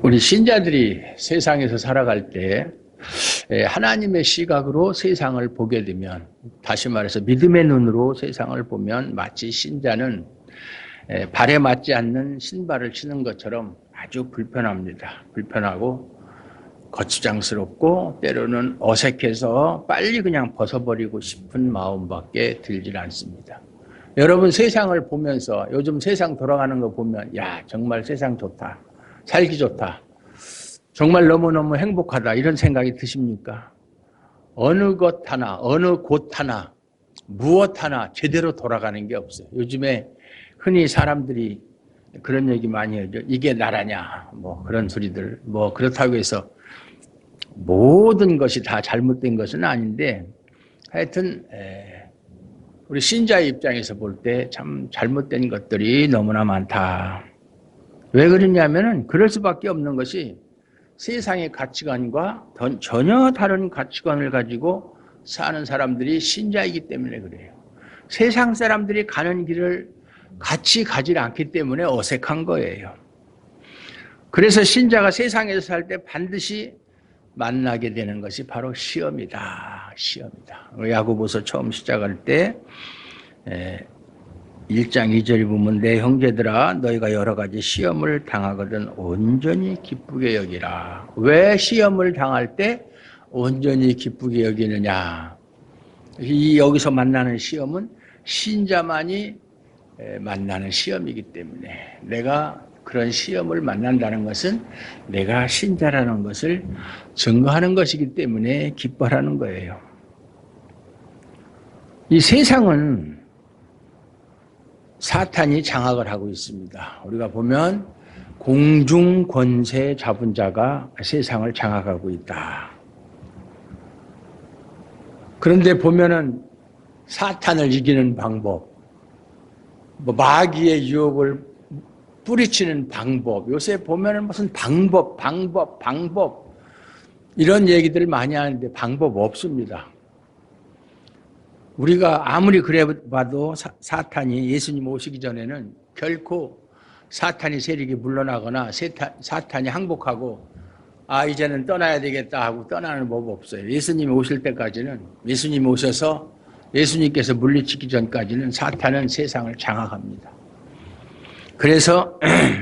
우리 신자들이 세상에서 살아갈 때 하나님의 시각으로 세상을 보게 되면, 다시 말해서 믿음의 눈으로 세상을 보면 마치 신자는 발에 맞지 않는 신발을 신은 것처럼 아주 불편합니다. 불편하고 거추장스럽고 때로는 어색해서 빨리 그냥 벗어버리고 싶은 마음밖에 들질 않습니다. 여러분, 세상을 보면서 요즘 세상 돌아가는 거 보면 야, 정말 세상 좋다, 살기 좋다, 정말 너무너무 행복하다, 이런 생각이 드십니까? 어느 것 하나, 어느 곳 하나, 무엇 하나 제대로 돌아가는 게 없어요. 요즘에 흔히 사람들이 그런 얘기 많이 하죠. 이게 나라냐, 뭐 그런 소리들. 뭐 그렇다고 해서 모든 것이 다 잘못된 것은 아닌데, 하여튼 우리 신자의 입장에서 볼 때 참 잘못된 것들이 너무나 많다. 왜 그러냐면은 그럴 수밖에 없는 것이 세상의 가치관과 전혀 다른 가치관을 가지고 사는 사람들이 신자이기 때문에 그래요. 세상 사람들이 가는 길을 같이 가지 않기 때문에 어색한 거예요. 그래서 신자가 세상에서 살 때 반드시 만나게 되는 것이 바로 시험이다. 시험이다. 야고보서 처음 시작할 때 1장 2절에 보면 내 형제들아 너희가 여러 가지 시험을 당하거든 온전히 기쁘게 여기라. 왜 시험을 당할 때 온전히 기쁘게 여기느냐. 여기서 만나는 시험은 신자만이 만나는 시험이기 때문에, 내가 그런 시험을 만난다는 것은 내가 신자라는 것을 증거하는 것이기 때문에 기뻐하는 거예요. 이 세상은 사탄이 장악을 하고 있습니다. 우리가 보면 공중 권세 잡은 자가 세상을 장악하고 있다. 그런데 보면은 사탄을 이기는 방법, 마귀의 유혹을 뿌리치는 방법, 요새 보면은 무슨 방법 이런 얘기들을 많이 하는데 방법 없습니다. 우리가 아무리 그래 봐도 사탄이 예수님 오시기 전에는 결코 사탄이 세력이 물러나거나 사탄이 항복하고 이제는 떠나야 되겠다 하고 떠나는 법 없어요. 예수님이 오실 때까지는, 예수님이 오셔서 예수님께서 물리치기 전까지는 사탄은 세상을 장악합니다. 그래서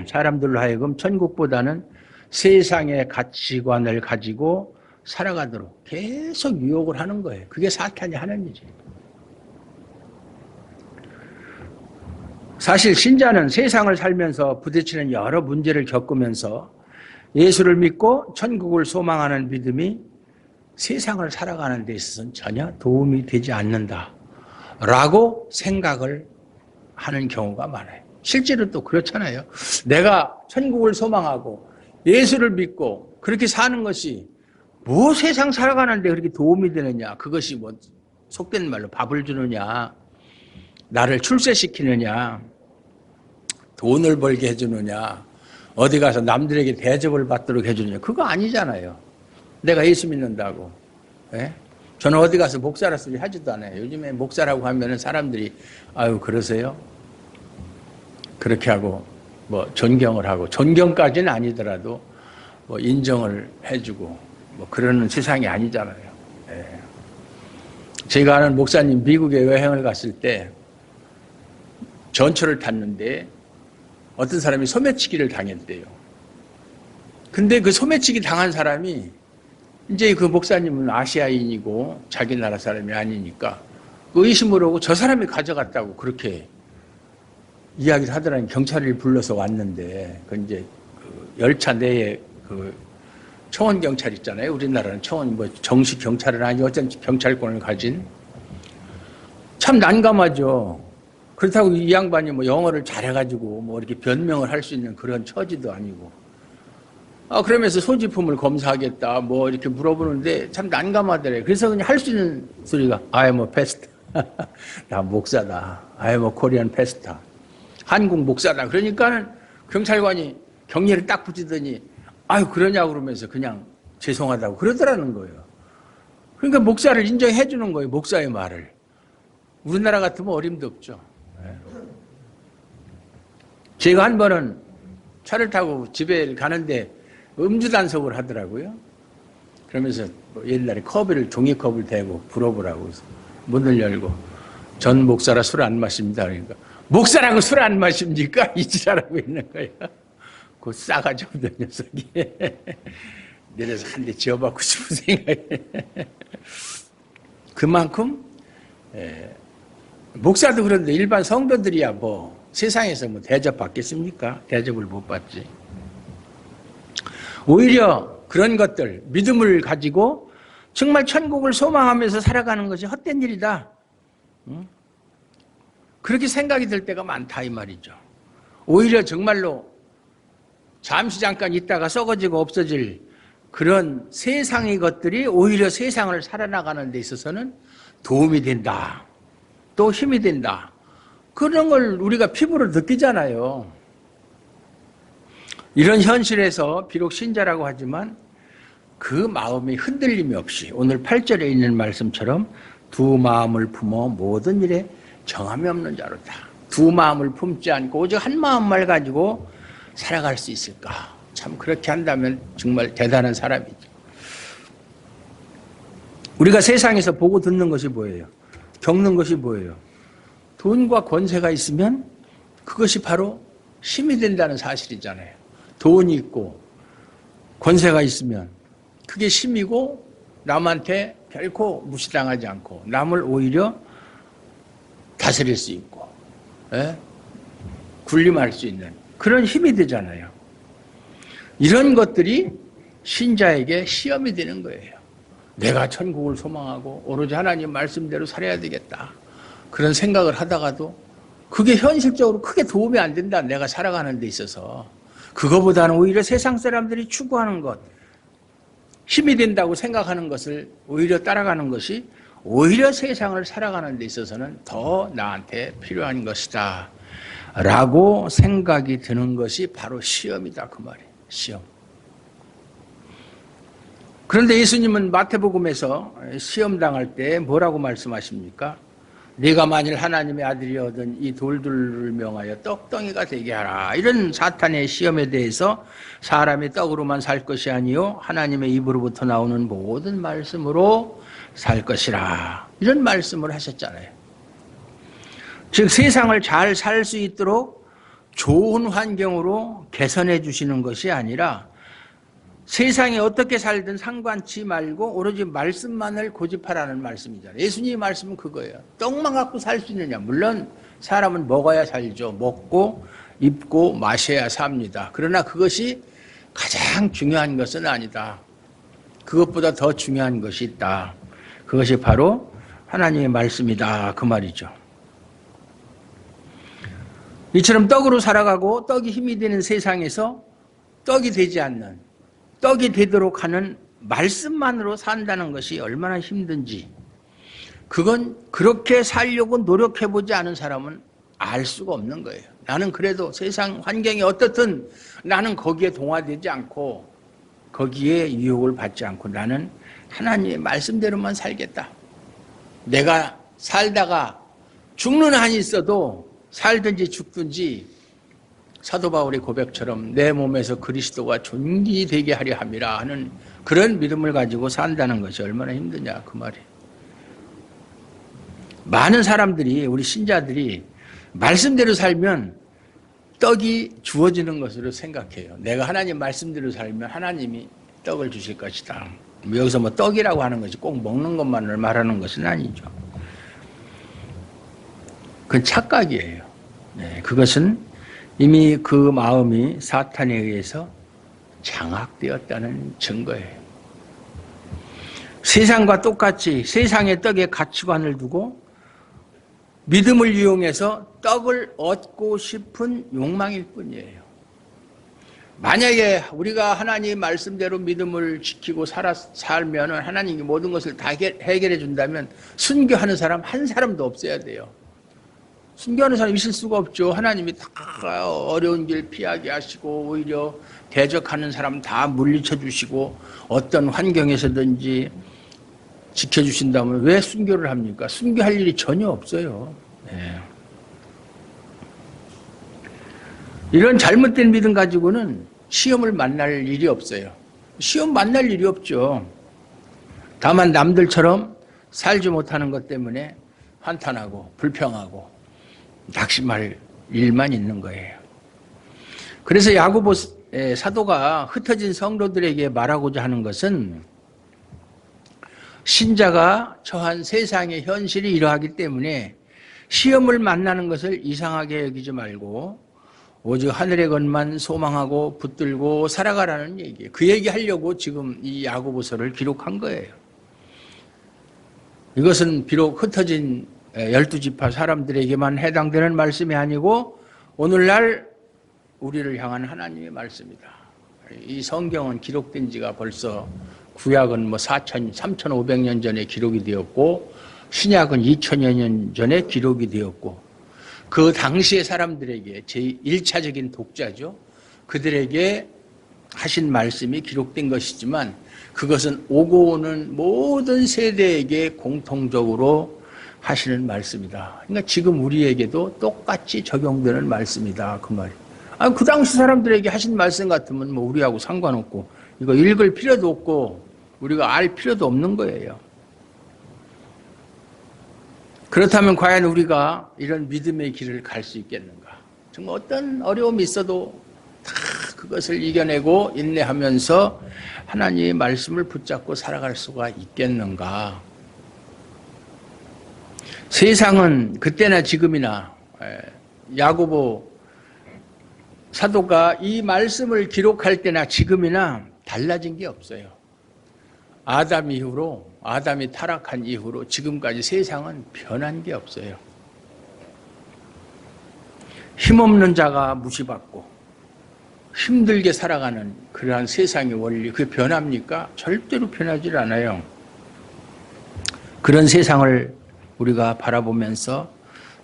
사람들로 하여금 천국보다는 세상의 가치관을 가지고 살아가도록 계속 유혹을 하는 거예요. 그게 사탄이 하는 일이에요. 사실 신자는 세상을 살면서 부딪히는 여러 문제를 겪으면서 예수를 믿고 천국을 소망하는 믿음이 세상을 살아가는 데 있어서는 전혀 도움이 되지 않는다라고 생각을 하는 경우가 많아요. 실제로 또 그렇잖아요. 내가 천국을 소망하고 예수를 믿고 그렇게 사는 것이 뭐 세상 살아가는데 그렇게 도움이 되느냐, 그것이 뭐 속된 말로 밥을 주느냐, 나를 출세시키느냐, 돈을 벌게 해주느냐, 어디 가서 남들에게 대접을 받도록 해주느냐, 그거 아니잖아요. 내가 예수 믿는다고. 예? 저는 어디 가서 목사라 소리 하지도 않아요. 요즘에 목사라고 하면은 사람들이 아유 그러세요? 그렇게 하고 뭐 존경을 하고, 존경까지는 아니더라도 뭐 인정을 해주고 뭐 그러는 세상이 아니잖아요. 예. 제가 아는 목사님 미국에 여행을 갔을 때 전철을 탔는데 어떤 사람이 소매치기를 당했대요. 근데 그 소매치기 당한 사람이 이제 그 목사님은 아시아인이고 자기 나라 사람이 아니니까 의심을 하고 저 사람이 가져갔다고 그렇게 이야기를 하더라니. 경찰을 불러서 왔는데, 그 이제 그 열차 내에 그 청원 경찰 있잖아요. 우리나라는 청원 뭐 정식 경찰은 아니고 어떤 경찰권을 가진. 참 난감하죠. 그렇다고 이 양반이 뭐 영어를 잘해가지고 뭐 이렇게 변명을 할 수 있는 그런 처지도 아니고. 그러면서 소지품을 검사하겠다 뭐 이렇게 물어보는데 참 난감하더래요. 그래서 그냥 할 수 있는 소리가 I am a pastor. 나 목사다. I am a Korean pastor. 한국 목사다. 그러니까는 경찰관이 경례를 딱 붙이더니 아유 그러냐고 그러면서 그냥 죄송하다고 그러더라는 거예요. 그러니까 목사를 인정해 주는 거예요. 목사의 말을. 우리나라 같으면 어림도 없죠. 제가 한 번은 차를 타고 집에 가는데 음주단속을 하더라고요. 그러면서 뭐 옛날에 종이컵을 대고 불어보라고 해서 문을 열고 전 목사라 술 안 마십니다. 그러니까 목사라고 술 안 마십니까? 이지라고 있는 거야. 그 싸가지 없는 녀석이. 내려서 한 대 지어받고 싶은 생각이. 그만큼 목사도 그런데 일반 성도들이야 뭐 세상에서 뭐 대접 받겠습니까? 대접을 못 받지. 오히려 그런 것들, 믿음을 가지고 정말 천국을 소망하면서 살아가는 것이 헛된 일이다. 그렇게 생각이 들 때가 많다 이 말이죠. 오히려 정말로 잠시 잠깐 있다가 썩어지고 없어질 그런 세상의 것들이 오히려 세상을 살아나가는 데 있어서는 도움이 된다. 또 힘이 된다. 그런 걸 우리가 피부로 느끼잖아요. 이런 현실에서 비록 신자라고 하지만 그 마음이 흔들림이 없이 오늘 8절에 있는 말씀처럼 두 마음을 품어 모든 일에 정함이 없는 자로다. 두 마음을 품지 않고 오직 한 마음만 가지고 살아갈 수 있을까? 참 그렇게 한다면 정말 대단한 사람이죠. 우리가 세상에서 보고 듣는 것이 뭐예요? 겪는 것이 뭐예요? 돈과 권세가 있으면 그것이 바로 힘이 된다는 사실이잖아요. 돈이 있고 권세가 있으면 그게 힘이고 남한테 결코 무시당하지 않고 남을 오히려 다스릴 수 있고 군림할 수 있는 그런 힘이 되잖아요. 이런 것들이 신자에게 시험이 되는 거예요. 내가 천국을 소망하고 오로지 하나님 말씀대로 살아야 되겠다. 그런 생각을 하다가도 그게 현실적으로 크게 도움이 안 된다. 내가 살아가는 데 있어서. 그거보다는 오히려 세상 사람들이 추구하는 것, 힘이 된다고 생각하는 것을 오히려 따라가는 것이 오히려 세상을 살아가는 데 있어서는 더 나한테 필요한 것이다. 라고 생각이 드는 것이 바로 시험이다. 그 말이에요. 시험. 그런데 예수님은 마태복음에서 시험 당할 때 뭐라고 말씀하십니까? 네가 만일 하나님의 아들이거든 이 돌들을 명하여 떡덩이가 되게 하라. 이런 사탄의 시험에 대해서 사람이 떡으로만 살 것이 아니요 하나님의 입으로부터 나오는 모든 말씀으로 살 것이라. 이런 말씀을 하셨잖아요. 즉 세상을 잘 살 수 있도록 좋은 환경으로 개선해 주시는 것이 아니라 세상에 어떻게 살든 상관치 말고 오로지 말씀만을 고집하라는 말씀이잖아요. 예수님의 말씀은 그거예요. 떡만 갖고 살 수 있느냐. 물론 사람은 먹어야 살죠. 먹고 입고 마셔야 삽니다. 그러나 그것이 가장 중요한 것은 아니다. 그것보다 더 중요한 것이 있다. 그것이 바로 하나님의 말씀이다. 그 말이죠. 이처럼 떡으로 살아가고 떡이 힘이 되는 세상에서 떡이 되지 않는 떡이 되도록 하는 말씀만으로 산다는 것이 얼마나 힘든지 그건 그렇게 살려고 노력해보지 않은 사람은 알 수가 없는 거예요. 나는 그래도 세상 환경이 어떻든 나는 거기에 동화되지 않고 거기에 유혹을 받지 않고 나는 하나님의 말씀대로만 살겠다. 내가 살다가 죽는 한이 있어도 살든지 죽든지 사도 바울의 고백처럼 내 몸에서 그리스도가 존귀되게 하려 함이라 하는 그런 믿음을 가지고 산다는 것이 얼마나 힘드냐 그 말이에요. 많은 사람들이 우리 신자들이 말씀대로 살면 떡이 주어지는 것으로 생각해요. 내가 하나님 말씀대로 살면 하나님이 떡을 주실 것이다. 여기서 뭐 떡이라고 하는 것이 꼭 먹는 것만을 말하는 것은 아니죠. 그건 착각이에요. 네, 그것은 이미 그 마음이 사탄에 의해서 장악되었다는 증거예요. 세상과 똑같이 세상의 떡에 가치관을 두고 믿음을 이용해서 떡을 얻고 싶은 욕망일 뿐이에요. 만약에 우리가 하나님 말씀대로 믿음을 지키고 살면 하나님이 모든 것을 다 해결해 준다면 순교하는 사람 한 사람도 없어야 돼요. 순교하는 사람 있을 수가 없죠. 하나님이 다 어려운 길 피하게 하시고 오히려 대적하는 사람 다 물리쳐 주시고 어떤 환경에서든지 지켜주신다면 왜 순교를 합니까? 순교할 일이 전혀 없어요. 네. 이런 잘못된 믿음 가지고는 시험을 만날 일이 없어요. 시험 만날 일이 없죠. 다만 남들처럼 살지 못하는 것 때문에 한탄하고 불평하고 낙심할 일만 있는 거예요. 그래서 야고보 사도가 흩어진 성도들에게 말하고자 하는 것은 신자가 처한 세상의 현실이 이러하기 때문에 시험을 만나는 것을 이상하게 여기지 말고 오직 하늘의 것만 소망하고 붙들고 살아가라는 얘기예요. 그 얘기 하려고 지금 이 야고보서를 기록한 거예요. 이것은 비록 흩어진 12지파 사람들에게만 해당되는 말씀이 아니고 오늘날 우리를 향한 하나님의 말씀이다. 이 성경은 기록된 지가 벌써 구약은 3,500년 전에 기록이 되었고 신약은 2,000여 년 전에 기록이 되었고 그 당시의 사람들에게 제1차적인 독자죠. 그들에게 하신 말씀이 기록된 것이지만 그것은 오고 오는 모든 세대에게 공통적으로 하시는 말씀이다. 그러니까 지금 우리에게도 똑같이 적용되는 말씀이다. 그 말이에요. 그 당시 사람들에게 하신 말씀 같으면 우리하고 상관없고 이거 읽을 필요도 없고 우리가 알 필요도 없는 거예요. 그렇다면 과연 우리가 이런 믿음의 길을 갈 수 있겠는가? 정말 어떤 어려움이 있어도 다 그것을 이겨내고 인내하면서 하나님의 말씀을 붙잡고 살아갈 수가 있겠는가? 세상은 그때나 지금이나 야고보 사도가 이 말씀을 기록할 때나 지금이나 달라진 게 없어요. 아담이 타락한 이후로 지금까지 세상은 변한 게 없어요. 힘없는 자가 무시받고 힘들게 살아가는 그러한 세상의 원리, 그게 변합니까? 절대로 변하지 않아요. 그런 세상을 우리가 바라보면서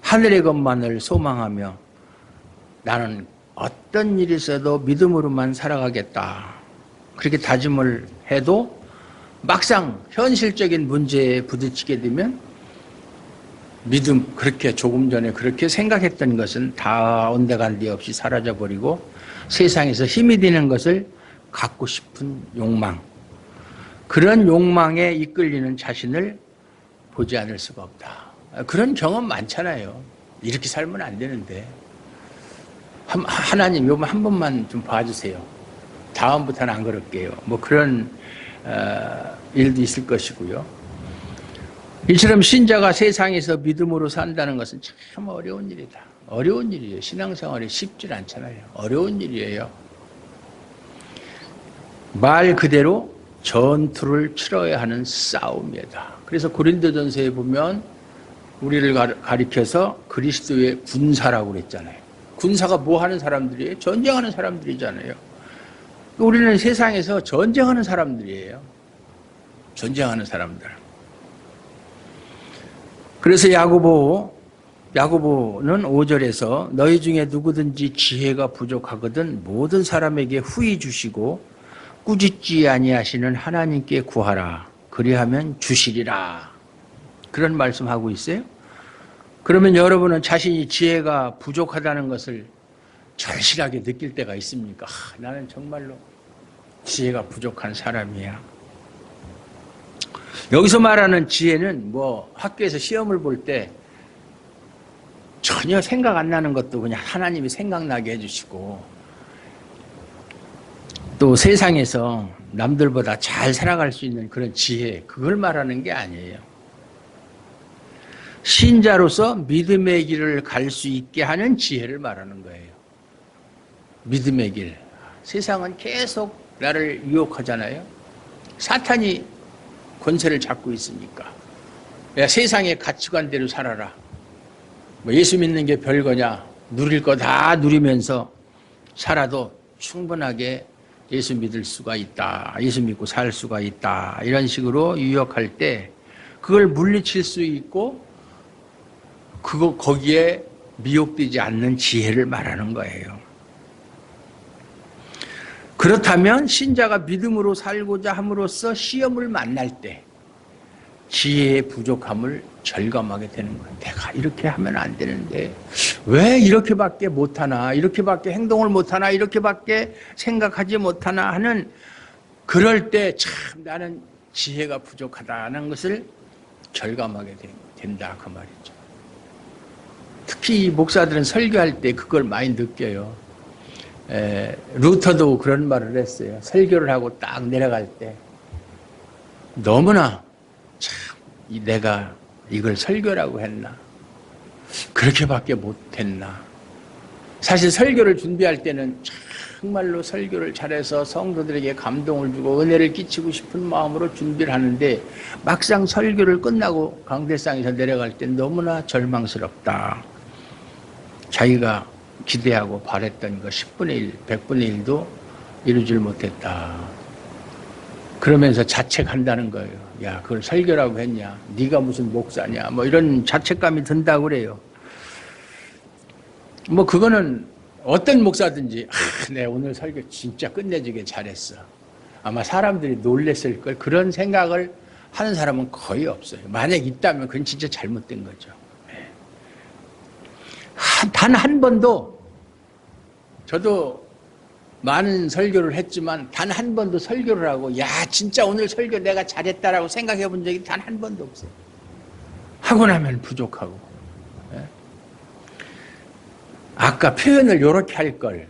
하늘의 것만을 소망하며 나는 어떤 일이 있어도 믿음으로만 살아가겠다. 그렇게 다짐을 해도 막상 현실적인 문제에 부딪히게 되면 그렇게 조금 전에 그렇게 생각했던 것은 다 온데간데 없이 사라져버리고 세상에서 힘이 되는 것을 갖고 싶은 욕망, 그런 욕망에 이끌리는 자신을 보지 않을 수가 없다. 그런 경험 많잖아요. 이렇게 살면 안 되는데. 하나님 요번 한 번만 좀 봐주세요. 다음부터는 안 그럴게요. 그런 일도 있을 것이고요. 이처럼 신자가 세상에서 믿음으로 산다는 것은 참 어려운 일이다. 어려운 일이에요. 신앙생활이 쉽지 않잖아요. 어려운 일이에요. 말 그대로 전투를 치러야 하는 싸움이다. 그래서 고린도전서에 보면 우리를 가리켜서 그리스도의 군사라고 그랬잖아요. 군사가 뭐 하는 사람들이에요? 전쟁하는 사람들이잖아요. 우리는 세상에서 전쟁하는 사람들이에요. 전쟁하는 사람들. 그래서 야고보는 5절에서 너희 중에 누구든지 지혜가 부족하거든 모든 사람에게 후히 주시고 꾸짖지 아니하시는 하나님께 구하라. 그리하면 주시리라. 그런 말씀하고 있어요. 그러면 여러분은 자신이 지혜가 부족하다는 것을 절실하게 느낄 때가 있습니까? 나는 정말로 지혜가 부족한 사람이야. 여기서 말하는 지혜는 학교에서 시험을 볼 때 전혀 생각 안 나는 것도 그냥 하나님이 생각나게 해주시고 또 세상에서 남들보다 잘 살아갈 수 있는 그런 지혜, 그걸 말하는 게 아니에요. 신자로서 믿음의 길을 갈 수 있게 하는 지혜를 말하는 거예요. 믿음의 길. 세상은 계속 나를 유혹하잖아요. 사탄이 권세를 잡고 있으니까. 야, 세상의 가치관대로 살아라. 예수 믿는 게 별거냐. 누릴 거 다 누리면서 살아도 충분하게 예수 믿을 수가 있다. 예수 믿고 살 수가 있다. 이런 식으로 유혹할 때 그걸 물리칠 수 있고 거기에 미혹되지 않는 지혜를 말하는 거예요. 그렇다면 신자가 믿음으로 살고자 함으로써 시험을 만날 때 지혜의 부족함을 절감하게 되는 거예요. 내가 이렇게 하면 안 되는데 왜 이렇게밖에 못하나, 이렇게밖에 행동을 못하나, 이렇게밖에 생각하지 못하나 하는, 그럴 때 참 나는 지혜가 부족하다는 것을 절감하게 된다 그 말이죠. 특히 목사들은 설교할 때 그걸 많이 느껴요. 루터도 그런 말을 했어요. 설교를 하고 딱 내려갈 때 너무나 참 내가 이걸 설교라고 했나, 그렇게밖에 못했나. 사실 설교를 준비할 때는 정말로 설교를 잘해서 성도들에게 감동을 주고 은혜를 끼치고 싶은 마음으로 준비를 하는데 막상 설교를 끝나고 강대상에서 내려갈 때 너무나 절망스럽다. 자기가 기대하고 바랬던 거 10분의 1, 100분의 1도 이루질 못했다. 그러면서 자책한다는 거예요. 야, 그걸 설교라고 했냐? 네가 무슨 목사냐? 뭐 이런 자책감이 든다고 그래요. 뭐 그거는 어떤 목사든지 내 오늘 설교 진짜 끝내주게 잘했어. 아마 사람들이 놀랬을 걸, 그런 생각을 하는 사람은 거의 없어요. 만약 있다면 그건 진짜 잘못된 거죠. 단 한 번도, 저도 많은 설교를 했지만 단 한 번도 설교를 하고 야 진짜 오늘 설교 내가 잘했다라고 생각해 본 적이 단 한 번도 없어요. 하고 나면 부족하고. 아까 표현을 이렇게 할 걸,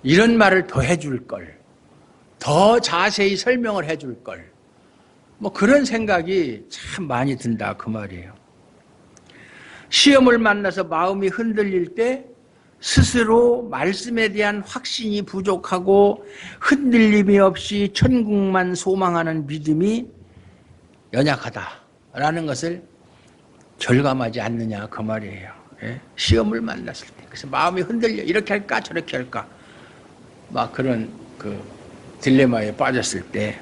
이런 말을 더 해줄 걸, 더 자세히 설명을 해줄 걸, 뭐 그런 생각이 참 많이 든다 그 말이에요. 시험을 만나서 마음이 흔들릴 때 스스로 말씀에 대한 확신이 부족하고 흔들림이 없이 천국만 소망하는 믿음이 연약하다라는 것을 절감하지 않느냐 그 말이에요. 시험을 만났을 때, 그래서 마음이 흔들려, 이렇게 할까 저렇게 할까, 막 그런 그 딜레마에 빠졌을 때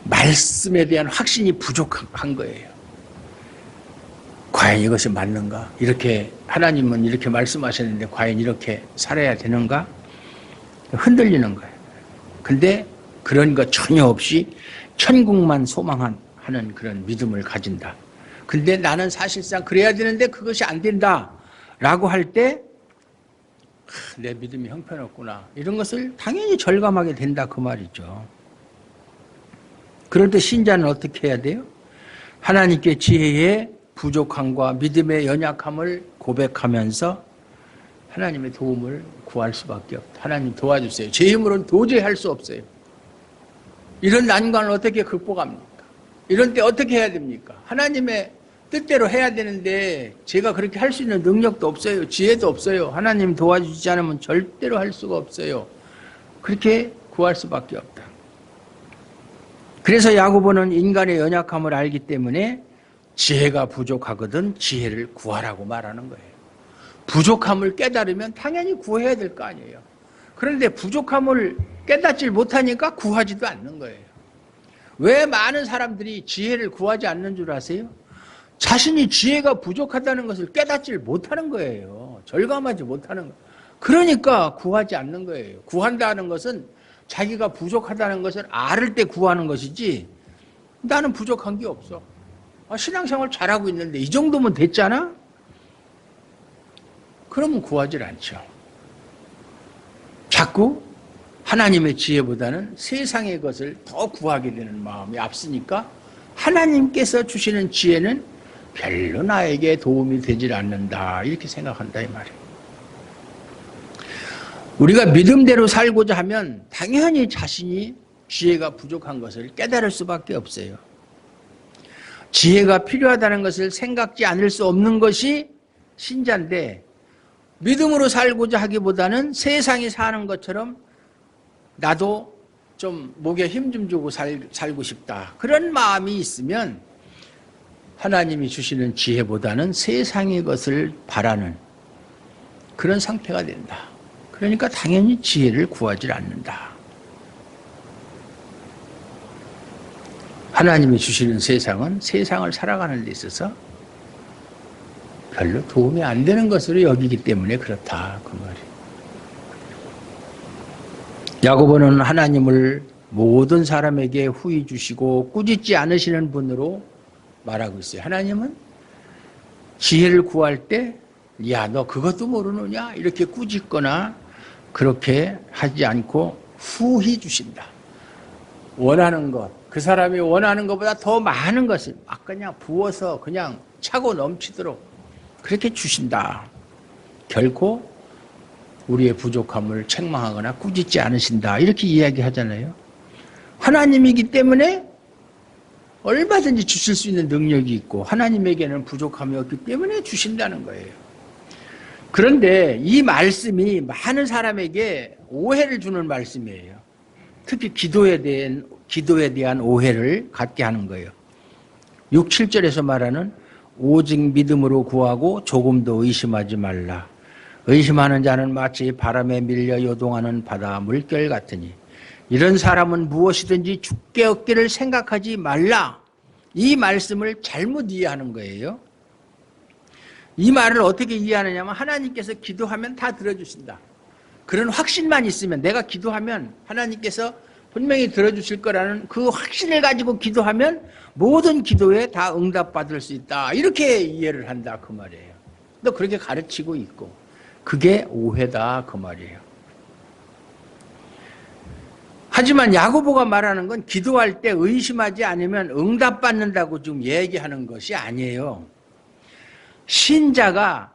말씀에 대한 확신이 부족한 거예요. 과연 이것이 맞는가? 이렇게 하나님은 이렇게 말씀하셨는데 과연 이렇게 살아야 되는가? 흔들리는 거예요. 근데 그런 것 전혀 없이 천국만 소망하는 그런 믿음을 가진다. 근데 나는 사실상 그래야 되는데 그것이 안 된다 라고 할 때 내 믿음이 형편없구나, 이런 것을 당연히 절감하게 된다 그 말이죠. 그럴 때 신자는 어떻게 해야 돼요? 하나님께 지혜의 부족함과 믿음의 연약함을 고백하면서 하나님의 도움을 구할 수밖에 없다. 하나님 도와주세요. 제 힘으로는 도저히 할 수 없어요. 이런 난관을 어떻게 극복합니까? 이런 때 어떻게 해야 됩니까? 하나님의 뜻대로 해야 되는데 제가 그렇게 할 수 있는 능력도 없어요. 지혜도 없어요. 하나님 도와주지 않으면 절대로 할 수가 없어요. 그렇게 구할 수밖에 없다. 그래서 야고보는 인간의 연약함을 알기 때문에 지혜가 부족하거든 지혜를 구하라고 말하는 거예요. 부족함을 깨달으면 당연히 구해야 될 거 아니에요. 그런데 부족함을 깨닫질 못하니까 구하지도 않는 거예요. 왜 많은 사람들이 지혜를 구하지 않는 줄 아세요? 자신이 지혜가 부족하다는 것을 깨닫질 못하는 거예요. 절감하지 못하는 거예요. 그러니까 구하지 않는 거예요. 구한다는 것은 자기가 부족하다는 것을 알을 때 구하는 것이지, 나는 부족한 게 없어. 신앙생활 잘하고 있는데 이 정도면 됐잖아? 그러면 구하질 않죠. 자꾸 하나님의 지혜보다는 세상의 것을 더 구하게 되는 마음이 앞서니까 하나님께서 주시는 지혜는 별로 나에게 도움이 되질 않는다, 이렇게 생각한다 이 말이에요. 우리가 믿음대로 살고자 하면 당연히 자신이 지혜가 부족한 것을 깨달을 수밖에 없어요. 지혜가 필요하다는 것을 생각지 않을 수 없는 것이 신자인데, 믿음으로 살고자 하기보다는 세상이 사는 것처럼 나도 좀 목에 힘 좀 주고 살고 싶다, 그런 마음이 있으면 하나님이 주시는 지혜보다는 세상의 것을 바라는 그런 상태가 된다. 그러니까 당연히 지혜를 구하지 않는다. 하나님이 주시는 세상은 세상을 살아가는 데 있어서 별로 도움이 안 되는 것으로 여기기 때문에 그렇다 그 말이에요. 야고보는 하나님을 모든 사람에게 후히 주시고 꾸짖지 않으시는 분으로 말하고 있어요. 하나님은 지혜를 구할 때, 야, 너 그것도 모르느냐? 이렇게 꾸짖거나 그렇게 하지 않고 후히 주신다. 원하는 것, 그 사람이 원하는 것보다 더 많은 것을 막 그냥 부어서 그냥 차고 넘치도록 그렇게 주신다. 결코 우리의 부족함을 책망하거나 꾸짖지 않으신다. 이렇게 이야기하잖아요. 하나님이기 때문에 얼마든지 주실 수 있는 능력이 있고 하나님에게는 부족함이 없기 때문에 주신다는 거예요. 그런데 이 말씀이 많은 사람에게 오해를 주는 말씀이에요. 특히 기도에 대한 오해를 갖게 하는 거예요. 6, 7절에서 말하는 오직 믿음으로 구하고 조금도 의심하지 말라. 의심하는 자는 마치 바람에 밀려 요동하는 바다 물결 같으니 이런 사람은 무엇이든지 죽게 얻기를 생각하지 말라. 이 말씀을 잘못 이해하는 거예요. 이 말을 어떻게 이해하느냐면 하나님께서 기도하면 다 들어주신다. 그런 확신만 있으면 내가 기도하면 하나님께서 분명히 들어주실 거라는 그 확신을 가지고 기도하면 모든 기도에 다 응답받을 수 있다. 이렇게 이해를 한다 그 말이에요. 또 그렇게 가르치고 있고 그게 오해다 그 말이에요. 하지만 야고보가 말하는 건 기도할 때 의심하지 않으면 응답받는다고 지금 얘기하는 것이 아니에요. 신자가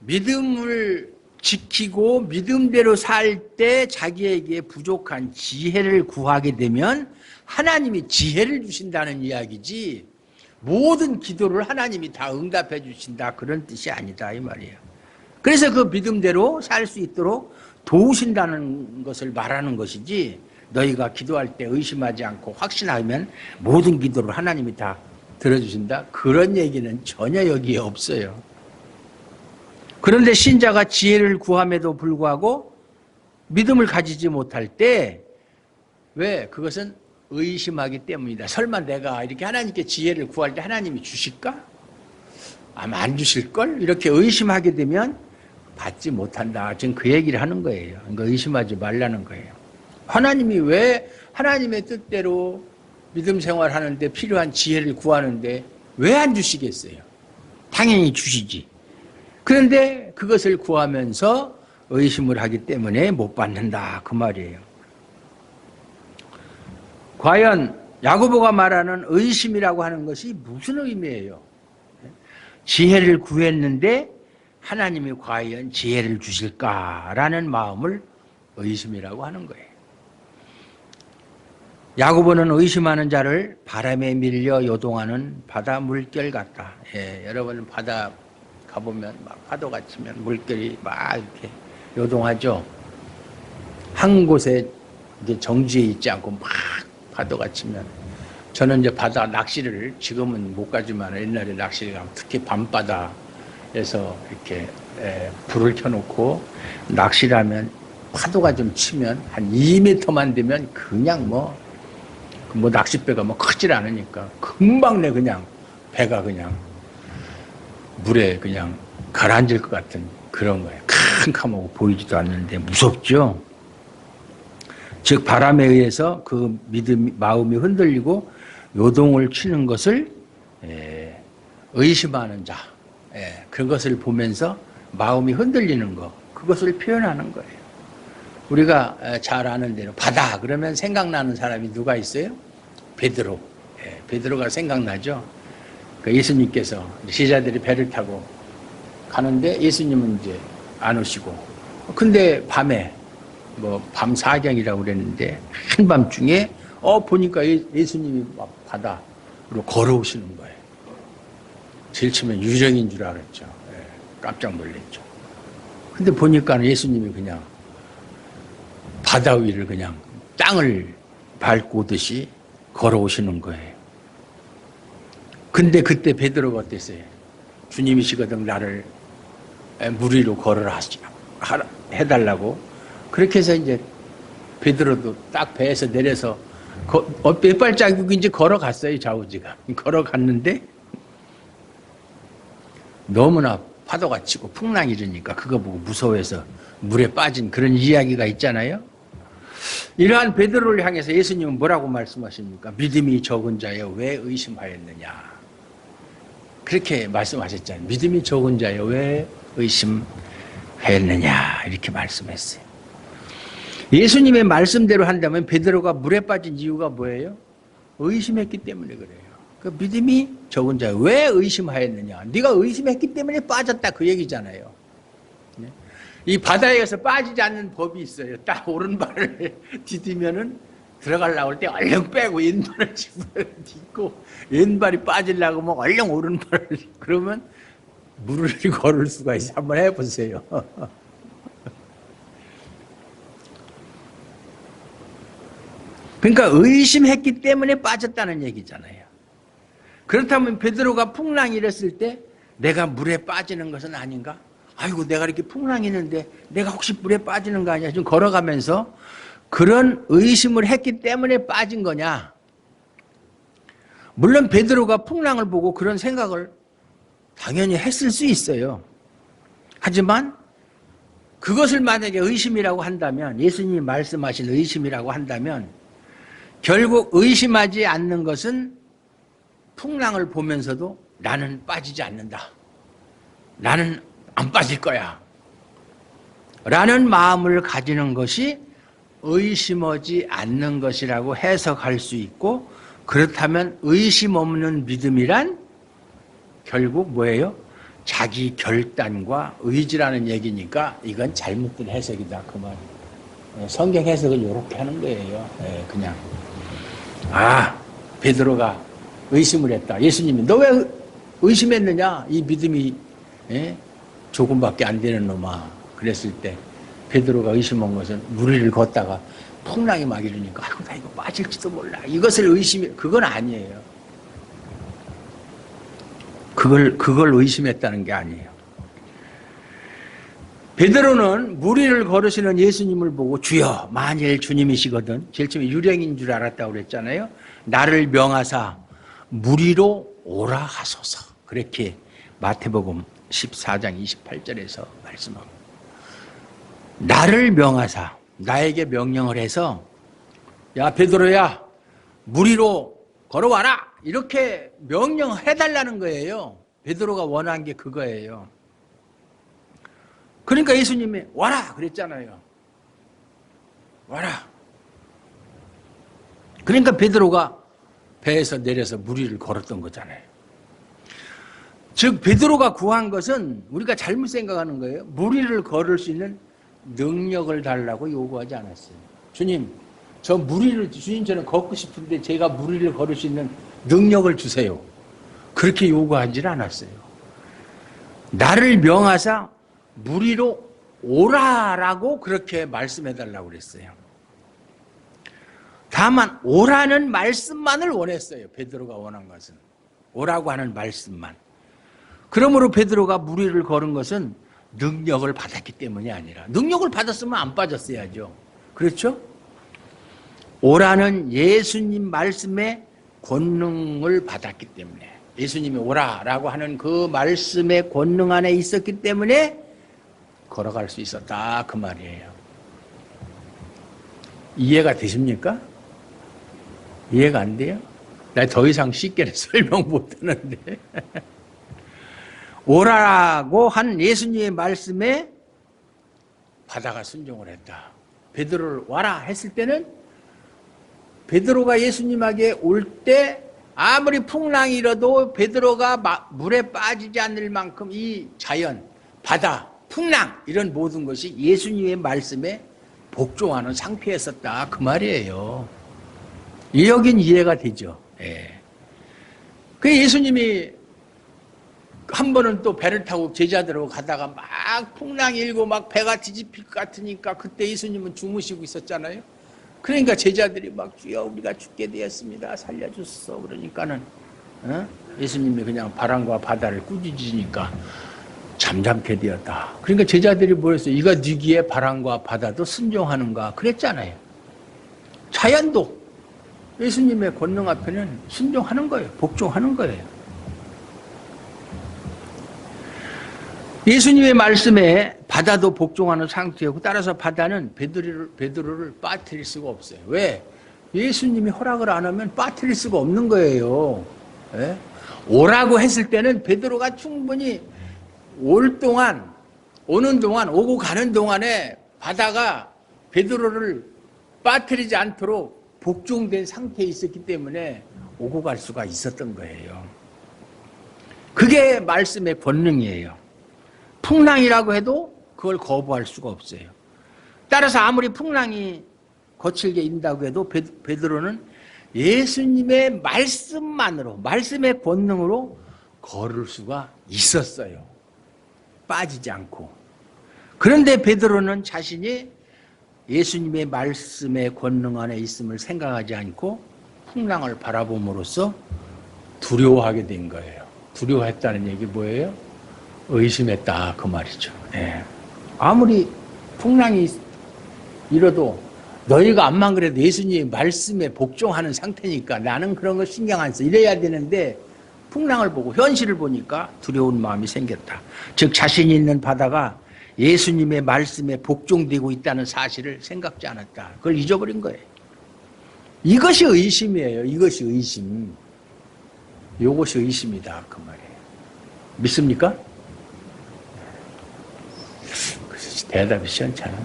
믿음을 지키고 믿음대로 살 때 자기에게 부족한 지혜를 구하게 되면 하나님이 지혜를 주신다는 이야기지 모든 기도를 하나님이 다 응답해 주신다 그런 뜻이 아니다 이 말이에요. 그래서 그 믿음대로 살 수 있도록 도우신다는 것을 말하는 것이지 너희가 기도할 때 의심하지 않고 확신하면 모든 기도를 하나님이 다 들어주신다 그런 얘기는 전혀 여기에 없어요. 그런데 신자가 지혜를 구함에도 불구하고 믿음을 가지지 못할 때 왜? 그것은 의심하기 때문이다. 설마 내가 이렇게 하나님께 지혜를 구할 때 하나님이 주실까? 아마 안 주실걸? 이렇게 의심하게 되면 받지 못한다. 지금 그 얘기를 하는 거예요. 그러니까 의심하지 말라는 거예요. 하나님이 왜 하나님의 뜻대로 믿음 생활하는데 필요한 지혜를 구하는데 왜 안 주시겠어요? 당연히 주시지. 그런데 그것을 구하면서 의심을 하기 때문에 못 받는다 그 말이에요. 과연 야고보가 말하는 의심이라고 하는 것이 무슨 의미예요? 지혜를 구했는데 하나님이 과연 지혜를 주실까라는 마음을 의심이라고 하는 거예요. 야고보는 의심하는 자를 바람에 밀려 요동하는 바다 물결 같다. 예, 여러분 바다 가보면 막 파도가 치면 물결이 막 이렇게 요동하죠. 한 곳에 이제 정지해 있지 않고 막 파도가 치면 저는 이제 바다 낚시를 지금은 못 가지만 옛날에 낚시를 가면 특히 밤바다에서 이렇게 불을 켜놓고 낚시를 하면 파도가 좀 치면 한 2m만 되면 그냥 뭐 낚싯배가 뭐 크질 않으니까 금방 내 그냥 배가 그냥 물에 그냥 가라앉을 것 같은 그런 거예요. 캄캄하고 보이지도 않는데 무섭죠. 즉 바람에 의해서 그 마음이 흔들리고 요동을 치는 것을 의심하는 자, 그것을 보면서 마음이 흔들리는 것, 그것을 표현하는 거예요. 우리가 잘 아는 대로 바다 그러면 생각나는 사람이 누가 있어요? 베드로. 베드로가 생각나죠. 그 예수님께서 제자들이 배를 타고 가는데 예수님은 이제 안 오시고, 근데 밤에 밤 사경이라고 그랬는데 한밤중에 보니까 예수님이 막 바다로 걸어오시는 거예요. 제일 처음에 유령인 줄 알았죠. 깜짝 놀랐죠. 근데 보니까 예수님이 그냥 바다 위를 그냥 땅을 밟고 오듯이 걸어오시는 거예요. 근데 그때 베드로가 어땠어요? 주님이시거든 나를 물 위로 걸어라 해달라고. 그렇게 해서 이제 베드로도 딱 배에서 내려서 몇 발자국인지 걸어갔어요. 좌우지가 걸어갔는데 너무나 파도가 치고 풍랑이 일으니까 그거 보고 무서워해서 물에 빠진 그런 이야기가 있잖아요. 이러한 베드로를 향해서 예수님은 뭐라고 말씀하십니까? 믿음이 적은 자여 왜 의심하였느냐. 그렇게 말씀하셨잖아요. 믿음이 적은 자여 왜 의심하였느냐 이렇게 말씀했어요. 예수님의 말씀대로 한다면 베드로가 물에 빠진 이유가 뭐예요? 의심했기 때문에 그래요. 그 믿음이 적은 자여 왜 의심하였느냐. 네가 의심했기 때문에 빠졌다 그 얘기잖아요. 이 바다에서 빠지지 않는 법이 있어요. 딱 오른발을 디디면은 들어가려고 할 때 얼른 빼고 왼발을 짚고 왼발이 빠지려고 하면 얼른 오른발을 그러면 물을 걸을 수가 있어요. 한번 해보세요. 그러니까 의심했기 때문에 빠졌다는 얘기잖아요. 그렇다면 베드로가 풍랑이 일었을 때 내가 물에 빠지는 것은 아닌가? 아이고 내가 이렇게 풍랑이 있는데 내가 혹시 물에 빠지는 거 아니야? 좀 걸어가면서 그런 의심을 했기 때문에 빠진 거냐? 물론 베드로가 풍랑을 보고 그런 생각을 당연히 했을 수 있어요. 하지만 그것을 만약에 의심이라고 한다면 예수님이 말씀하신 의심이라고 한다면 결국 의심하지 않는 것은 풍랑을 보면서도 나는 빠지지 않는다. 나는 안 빠질 거야. 라는 마음을 가지는 것이 의심하지 않는 것이라고 해석할 수 있고 그렇다면 의심 없는 믿음이란 결국 뭐예요? 자기 결단과 의지라는 얘기니까 이건 잘못된 해석이다. 그 말이에요. 성경 해석을 이렇게 하는 거예요. 그냥 베드로가 의심을 했다. 예수님이 너 왜 의심했느냐? 이 믿음이 조금밖에 안 되는 놈아. 그랬을 때 베드로가 의심한 것은 물 위를 걷다가 풍랑이 막 이러니까 아이고 나 이거 빠질지도 몰라. 이것을 그건 아니에요. 그걸 의심했다는 게 아니에요. 베드로는 물 위를 걸으시는 예수님을 보고 주여 만일 주님이시거든 제일 처음에 유령인 줄 알았다고 그랬잖아요. 나를 명하사 물 위로 오라 하소서. 그렇게 마태복음 14장 28절에서 말씀합니다. 나를 명하사 나에게 명령을 해서 야 베드로야 물 위로 걸어와라 이렇게 명령해달라는 거예요. 베드로가 원한 게 그거예요. 그러니까 예수님이 와라 그랬잖아요. 와라. 그러니까 베드로가 배에서 내려서 물 위를 걸었던 거잖아요. 즉 베드로가 구한 것은 우리가 잘못 생각하는 거예요. 물 위를 걸을 수 있는 능력을 달라고 요구하지 않았어요. 주님, 저 물 위를 주님 저는 걷고 싶은데 제가 물 위를 걸을 수 있는 능력을 주세요. 그렇게 요구하지 않았어요. 나를 명하사 물 위로 오라라고 그렇게 말씀해달라고 그랬어요. 다만 오라는 말씀만을 원했어요. 베드로가 원한 것은 오라고 하는 말씀만. 그러므로 베드로가 물 위를 걸은 것은 능력을 받았기 때문이 아니라 능력을 받았으면 안 빠졌어야죠. 그렇죠? 오라는 예수님 말씀의 권능을 받았기 때문에 예수님이 오라라고 하는 그 말씀의 권능 안에 있었기 때문에 걸어갈 수 있었다 그 말이에요. 이해가 되십니까? 이해가 안 돼요? 나 더 이상 쉽게 설명 못하는데 오라고 한 예수님의 말씀에 바다가 순종을 했다. 베드로를 와라 했을 때는 베드로가 예수님에게 올 때 아무리 풍랑이 일어도 베드로가 물에 빠지지 않을 만큼 이 자연, 바다, 풍랑 이런 모든 것이 예수님의 말씀에 복종하는 상태였었다 그 말이에요. 여긴 이해가 되죠. 그 예수님이 한 번은 또 배를 타고 제자들하고 가다가 막 풍랑이 일고 막 배가 뒤집힐 것 같으니까 그때 예수님은 주무시고 있었잖아요. 그러니까 제자들이 막 주여 우리가 죽게 되었습니다. 살려주소서 그러니까는 예수님이 그냥 바람과 바다를 꾸짖으니까 잠잠게 되었다. 그러니까 제자들이 뭐랬어요? 이가 네기에 바람과 바다도 순종하는가 그랬잖아요. 자연도 예수님의 권능 앞에는 순종하는 거예요. 복종하는 거예요. 예수님의 말씀에 바다도 복종하는 상태였고 따라서 바다는 베드로를 빠뜨릴 수가 없어요. 왜? 예수님이 허락을 안 하면 빠뜨릴 수가 없는 거예요. 예? 오라고 했을 때는 베드로가 충분히 오는 동안 오고 가는 동안에 바다가 베드로를 빠뜨리지 않도록 복종된 상태에 있었기 때문에 오고 갈 수가 있었던 거예요. 그게 말씀의 권능이에요. 풍랑이라고 해도 그걸 거부할 수가 없어요. 따라서 아무리 풍랑이 거칠게 인다고 해도 베드로는 예수님의 말씀만으로, 말씀의 권능으로 걸을 수가 있었어요. 빠지지 않고. 그런데 베드로는 자신이 예수님의 말씀의 권능 안에 있음을 생각하지 않고 풍랑을 바라봄으로써 두려워하게 된 거예요. 두려워했다는 얘기 뭐예요? 의심했다 그 말이죠. 예. 아무리 풍랑이 일어도 너희가 암만 그래도 예수님의 말씀에 복종하는 상태니까 나는 그런 거 신경 안 써. 이래야 되는데 풍랑을 보고 현실을 보니까 두려운 마음이 생겼다. 즉 자신이 있는 바다가 예수님의 말씀에 복종되고 있다는 사실을 생각지 않았다. 그걸 잊어버린 거예요. 이것이 의심이에요. 이것이 의심. 이것이 의심이다 그 말이에요. 믿습니까? 대답이 시원찮아.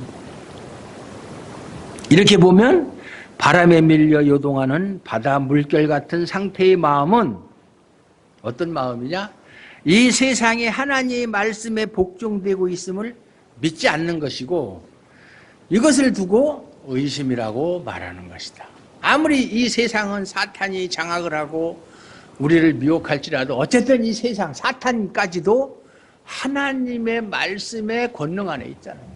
이렇게 보면 바람에 밀려 요동하는 바다 물결 같은 상태의 마음은 어떤 마음이냐? 이 세상에 하나님의 말씀에 복종되고 있음을 믿지 않는 것이고 이것을 두고 의심이라고 말하는 것이다. 아무리 이 세상은 사탄이 장악을 하고 우리를 미혹할지라도 어쨌든 이 세상 사탄까지도 하나님의 말씀의 권능 안에 있잖아요.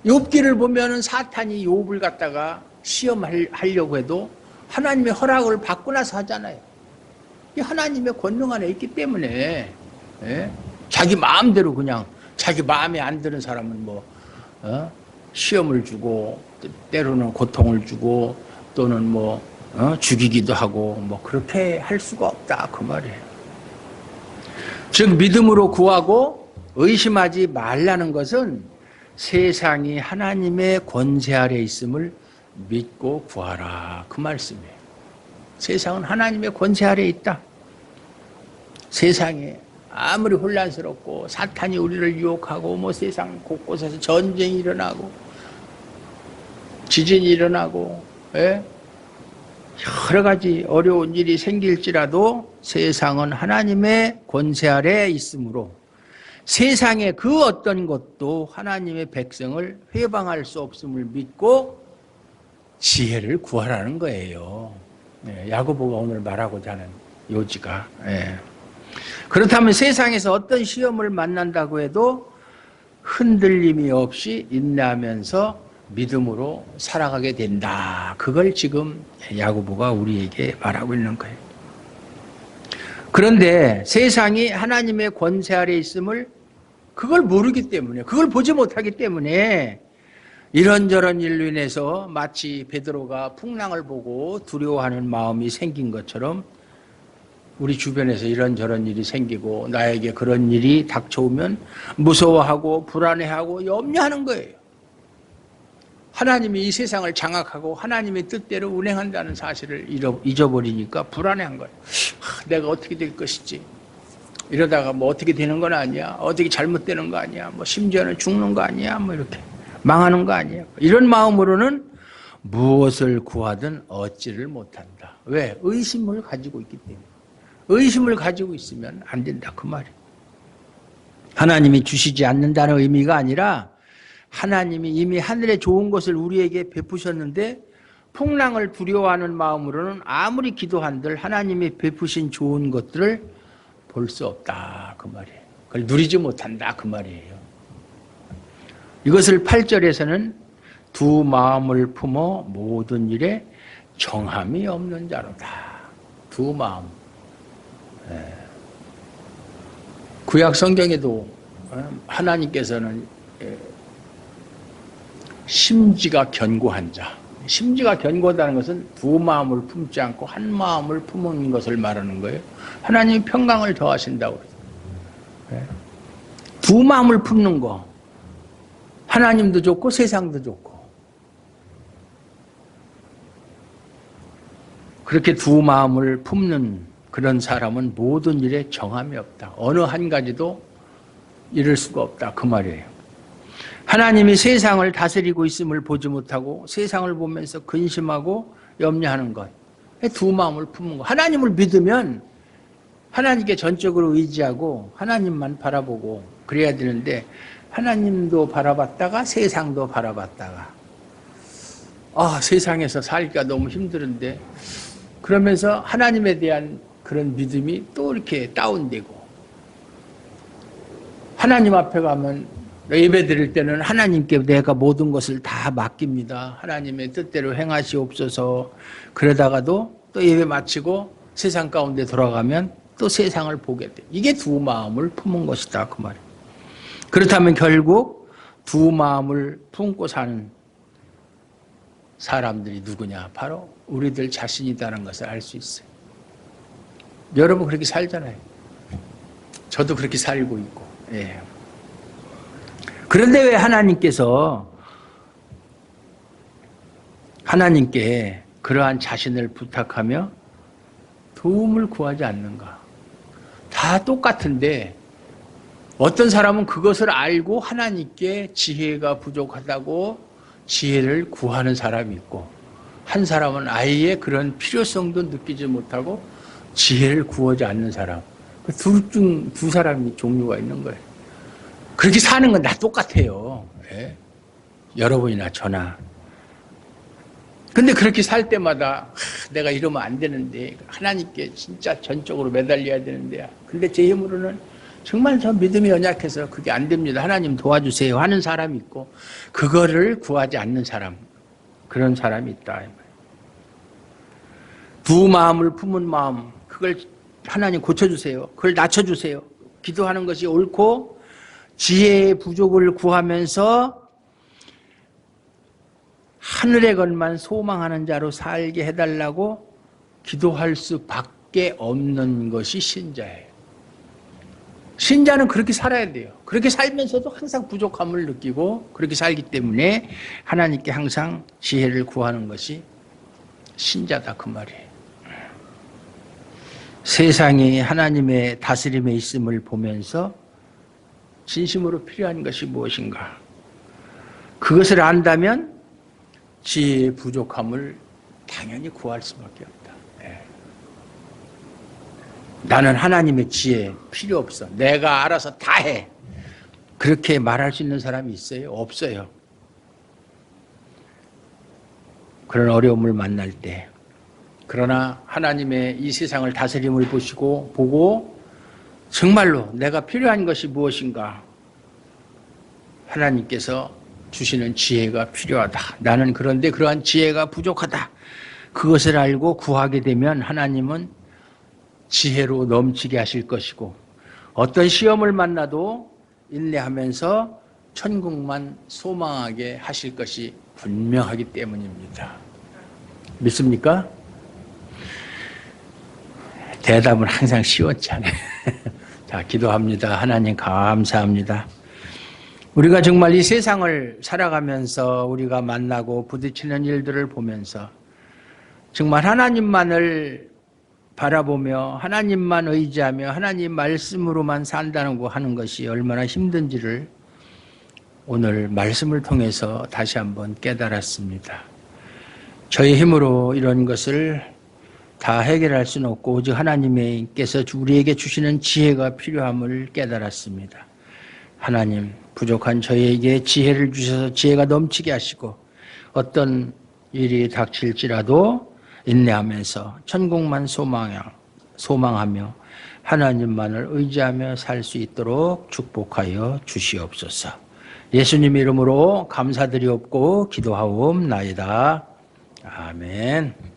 욥기를 보면은 사탄이 욥을 갖다가 시험하려고 해도 하나님의 허락을 받고 나서 하잖아요. 이 하나님의 권능 안에 있기 때문에 자기 마음대로 그냥 자기 마음에 안 드는 사람은 시험을 주고 때로는 고통을 주고 또는 죽이기도 하고 그렇게 할 수가 없다 그 말이에요. 즉 믿음으로 구하고 의심하지 말라는 것은 세상이 하나님의 권세 아래 있음을 믿고 구하라 그 말씀이에요. 세상은 하나님의 권세 아래 있다. 세상에 아무리 혼란스럽고 사탄이 우리를 유혹하고 세상 곳곳에서 전쟁이 일어나고 지진이 일어나고 여러 가지 어려운 일이 생길지라도 세상은 하나님의 권세 아래 있으므로 세상의 그 어떤 것도 하나님의 백성을 회방할 수 없음을 믿고 지혜를 구하라는 거예요. 야고보가 오늘 말하고자 하는 요지가. 그렇다면 세상에서 어떤 시험을 만난다고 해도 흔들림이 없이 인내하면서 믿음으로 살아가게 된다. 그걸 지금 야고보가 우리에게 말하고 있는 거예요. 그런데 세상이 하나님의 권세 아래 있음을 그걸 모르기 때문에, 그걸 보지 못하기 때문에 이런저런 일로 인해서 마치 베드로가 풍랑을 보고 두려워하는 마음이 생긴 것처럼 우리 주변에서 이런저런 일이 생기고 나에게 그런 일이 닥쳐오면 무서워하고 불안해하고 염려하는 거예요. 하나님이 이 세상을 장악하고 하나님의 뜻대로 운행한다는 사실을 잊어버리니까 불안해한 거예요. 내가 어떻게 될 것이지? 이러다가 어떻게 되는 건 아니야? 어떻게 잘못되는 거 아니야? 심지어는 죽는 거 아니야? 이렇게 망하는 거 아니야? 이런 마음으로는 무엇을 구하든 얻지를 못한다. 왜? 의심을 가지고 있기 때문에. 의심을 가지고 있으면 안 된다 그 말이에요. 하나님이 주시지 않는다는 의미가 아니라 하나님이 이미 하늘에 좋은 것을 우리에게 베푸셨는데 풍랑을 두려워하는 마음으로는 아무리 기도한들 하나님이 베푸신 좋은 것들을 볼 수 없다 그 말이에요. 그걸 누리지 못한다 그 말이에요. 이것을 8절에서는 두 마음을 품어 모든 일에 정함이 없는 자로다. 두 마음. 구약 성경에도 하나님께서는 심지가 견고한 자, 심지가 견고하다는 것은 두 마음을 품지 않고 한 마음을 품은 것을 말하는 거예요. 하나님이 평강을 더하신다고 그래요. 두 마음을 품는 거, 하나님도 좋고 세상도 좋고 그렇게 두 마음을 품는 그런 사람은 모든 일에 정함이 없다. 어느 한 가지도 이룰 수가 없다. 그 말이에요. 하나님이 세상을 다스리고 있음을 보지 못하고 세상을 보면서 근심하고 염려하는 것. 두 마음을 품은 것. 하나님을 믿으면 하나님께 전적으로 의지하고 하나님만 바라보고 그래야 되는데 하나님도 바라봤다가 세상도 바라봤다가 세상에서 살기가 너무 힘들은데 그러면서 하나님에 대한 그런 믿음이 또 이렇게 다운되고 하나님 앞에 가면 예배 드릴 때는 하나님께 내가 모든 것을 다 맡깁니다. 하나님의 뜻대로 행하시옵소서. 그러다가도 또 예배 마치고 세상 가운데 돌아가면 또 세상을 보게 돼. 이게 두 마음을 품은 것이다. 그 말이에요. 그렇다면 결국 두 마음을 품고 사는 사람들이 누구냐? 바로 우리들 자신이다는 것을 알 수 있어요. 여러분 그렇게 살잖아요. 저도 그렇게 살고 있고. 예. 그런데 왜 하나님께 그러한 자신을 부탁하며 도움을 구하지 않는가? 다 똑같은데 어떤 사람은 그것을 알고 하나님께 지혜가 부족하다고 지혜를 구하는 사람이 있고 한 사람은 아예 그런 필요성도 느끼지 못하고 지혜를 구하지 않는 사람. 두 사람이 종류가 있는 거예요. 그렇게 사는 건 다 똑같아요. 예? 여러분이나 저나. 근데 그렇게 살 때마다 내가 이러면 안 되는데 하나님께 진짜 전적으로 매달려야 되는데 근데 제 힘으로는 정말 저 믿음이 연약해서 그게 안 됩니다. 하나님 도와주세요 하는 사람이 있고 그거를 구하지 않는 사람 그런 사람이 있다. 두 마음을 품은 마음 그걸 하나님 고쳐주세요. 그걸 낮춰주세요. 기도하는 것이 옳고 지혜의 부족을 구하면서 하늘의 것만 소망하는 자로 살게 해달라고 기도할 수밖에 없는 것이 신자예요. 신자는 그렇게 살아야 돼요. 그렇게 살면서도 항상 부족함을 느끼고 그렇게 살기 때문에 하나님께 항상 지혜를 구하는 것이 신자다 그 말이에요. 세상이 하나님의 다스림에 있음을 보면서 진심으로 필요한 것이 무엇인가? 그것을 안다면 지혜의 부족함을 당연히 구할 수밖에 없다. 나는 하나님의 지혜 필요 없어. 내가 알아서 다 해. 그렇게 말할 수 있는 사람이 있어요? 없어요. 그런 어려움을 만날 때. 그러나 하나님의 이 세상을 다스림을 보고 정말로 내가 필요한 것이 무엇인가? 하나님께서 주시는 지혜가 필요하다. 나는 그런데 그러한 지혜가 부족하다. 그것을 알고 구하게 되면 하나님은 지혜로 넘치게 하실 것이고 어떤 시험을 만나도 인내하면서 천국만 소망하게 하실 것이 분명하기 때문입니다. 믿습니까? 대답은 항상 쉬웠지 않아요. 자, 기도합니다. 하나님 감사합니다. 우리가 정말 이 세상을 살아가면서 우리가 만나고 부딪히는 일들을 보면서 정말 하나님만을 바라보며 하나님만 의지하며 하나님 말씀으로만 산다는 거 하는 것이 얼마나 힘든지를 오늘 말씀을 통해서 다시 한번 깨달았습니다. 저희 힘으로 이런 것을 다 해결할 수는 없고 오직 하나님께서 우리에게 주시는 지혜가 필요함을 깨달았습니다. 하나님 부족한 저희에게 지혜를 주셔서 지혜가 넘치게 하시고 어떤 일이 닥칠지라도 인내하면서 천국만 소망하며 하나님만을 의지하며 살 수 있도록 축복하여 주시옵소서. 예수님 이름으로 감사드리옵고 기도하옵나이다. 아멘.